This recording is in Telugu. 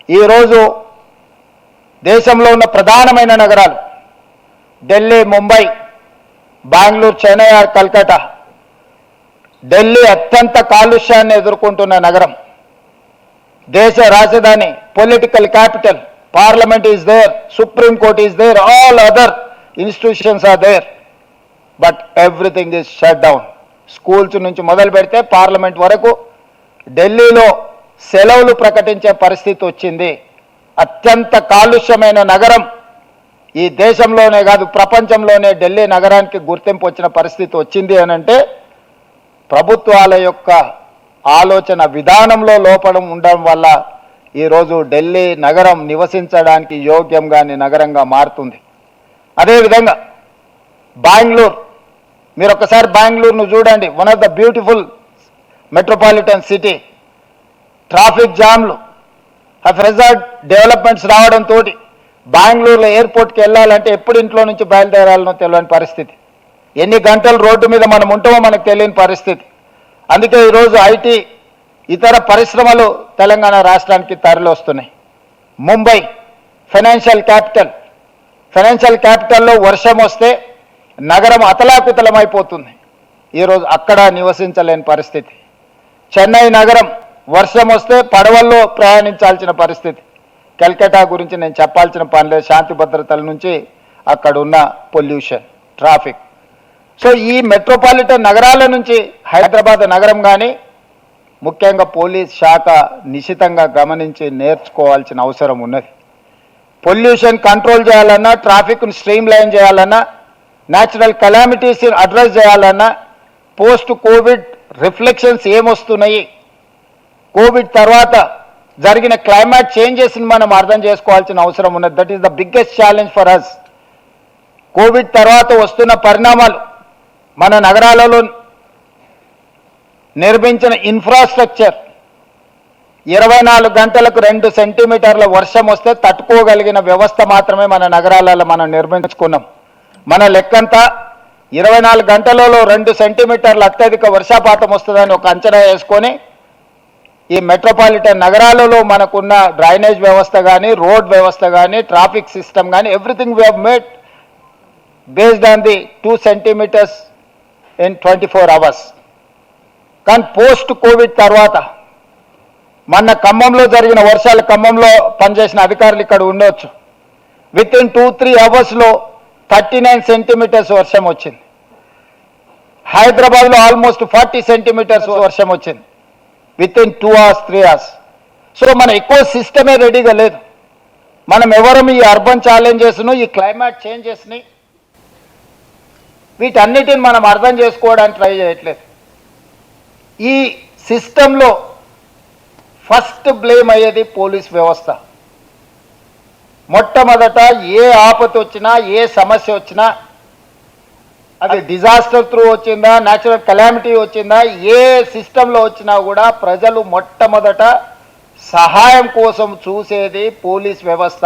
ఈరోజు దేశంలో ఉన్న ప్రధానమైన నగరాలు ఢిల్లీ, ముంబై, బెంగళూరు, చెన్నై, కల్కట్టా. ఢిల్లీ అత్యంత కాలుష్యాన్ని ఎదుర్కొంటున్న నగరం, దేశ రాజధాని, political capital. Parliament is there, supreme court is there, all other institutions are there, but everything is shut down. Schools నుంచి మొదలు పెడితే పార్లమెంట్ వరకు ఢిల్లీలో సెలవులు ప్రకటించే పరిస్థితి వచ్చింది. అత్యంత కాలుష్యమైన నగరం ఈ దేశంలోనే కాదు ప్రపంచంలోనే ఢిల్లీ నగరానికి గుర్తింపు వచ్చిన పరిస్థితి వచ్చింది అని అంటే ప్రభుత్వాల యొక్క ఆలోచన విధానంలో లోపం ఉండడం వల్ల ఈరోజు ఢిల్లీ నగరం నివసించడానికి యోగ్యం కాని నగరంగా మారుతుంది. అదేవిధంగా బెంగళూరు, మీరు ఒక్కసారి బెంగళూరును చూడండి. One of the beautiful metropolitan city. Traffic జామ్లు, హెజార్డ్ డెవలప్మెంట్స్ రావడంతో బెంగళూరులో ఎయిర్పోర్ట్కి వెళ్ళాలంటే ఎప్పుడు ఇంట్లో నుంచి బయలుదేరాలనో తెలియని పరిస్థితి, ఎన్ని గంటలు రోడ్డు మీద మనం ఉంటామో మనకు తెలియని పరిస్థితి. అందుకే ఈరోజు ఐటీ ఇతర పరిశ్రమలు తెలంగాణ రాష్ట్రానికి తరలి వస్తున్నాయి. Mumbai financial capital. ఫైనాన్షియల్ క్యాపిటల్లో వర్షం వస్తే నగరం అతలాకుతలమైపోతుంది. ఈరోజు అక్కడ నివసించలేని పరిస్థితి. చెన్నై నగరం వర్షం వస్తే పడవల్లో ప్రయాణించాల్సిన పరిస్థితి. కల్కట్టా గురించి నేను చెప్పాల్సిన పని లేదు, శాంతి భద్రతల నుంచి అక్కడ ఉన్న పొల్యూషన్, ట్రాఫిక్. సో ఈ మెట్రోపాలిటన్ నగరాల నుంచి హైదరాబాద్ నగరం కానీ ముఖ్యంగా పోలీస్ శాఖ నిశితంగా గమనించి నేర్చుకోవాల్సిన అవసరం ఉన్నది. పొల్యూషన్ కంట్రోల్ చేయాలన్నా, ట్రాఫిక్ను స్ట్రీమ్ లైన్ చేయాలన్నా, న్యాచురల్ కెలామిటీస్ అడ్రస్ చేయాలన్నా, పోస్ట్ కోవిడ్ రిఫ్లెక్షన్స్ ఏమొస్తున్నాయి, కోవిడ్ తర్వాత జరిగిన క్లైమేట్ చేంజెస్ని మనం అర్థం చేసుకోవాల్సిన అవసరం ఉన్నది. That is the biggest challenge for us. Covid తర్వాత వస్తున్న పరిణామాలు, మన నగరాలలో నిర్మించిన ఇన్ఫ్రాస్ట్రక్చర్, 24 గంటలకు 2 సెంటీమీటర్ల వర్షం వస్తే తట్టుకోగలిగిన వ్యవస్థ మాత్రమే మన నగరాలలో మనం నిర్మించుకున్నాం. మన లెక్కంతా 24 గంటలలో 2 సెంటీమీటర్ల అత్యధిక వర్షపాతం వస్తుందని ఒక అంచనా వేసుకొని ఈ మెట్రోపాలిటన్ నగరాలలో మనకున్న డ్రైనేజ్ వ్యవస్థ కానీ, రోడ్ వ్యవస్థ కానీ, ట్రాఫిక్ సిస్టమ్ కానీ, everything we have made based on the 2 centimetres in 24 hours. కానీ పోస్ట్ కోవిడ్ తర్వాత మొన్న ఖమ్మంలో జరిగిన వర్షాలు, ఖమ్మంలో పనిచేసిన అధికారులు ఇక్కడ ఉండవచ్చు, విత్ ఇన్ 2-3 అవర్స్లో 39 సెంటీమీటర్స్ వర్షం వచ్చింది. హైదరాబాద్లో ఆల్మోస్ట్ 40 సెంటీమీటర్స్ వర్షం వచ్చింది with in 2 hours, 3 hours. So మన ఎకో సిస్టమే రెడీగా లేదు. మనం ఎవరం ఈ అర్బన్ ఛాలెంజెస్ను, ఈ క్లైమేట్ చేంజెస్ని, వీటన్నిటిని మనం అర్థం చేసుకోవడానికి ట్రై చేయట్లేదు. ఈ సిస్టంలో ఫస్ట్ బ్లేమ్ అయ్యేది పోలీస్ వ్యవస్థ. మొట్టమొదట ఏ ఆపత్తి వచ్చినా, ఏ సమస్య వచ్చినా, అది డిజాస్టర్ త్రూ వచ్చిందా, న్యాచురల్ కెలామిటీ వచ్చిందా, ఏ సిస్టంలో వచ్చినా కూడా ప్రజలు మొట్టమొదట సహాయం కోసం చూసేది పోలీస్ వ్యవస్థ.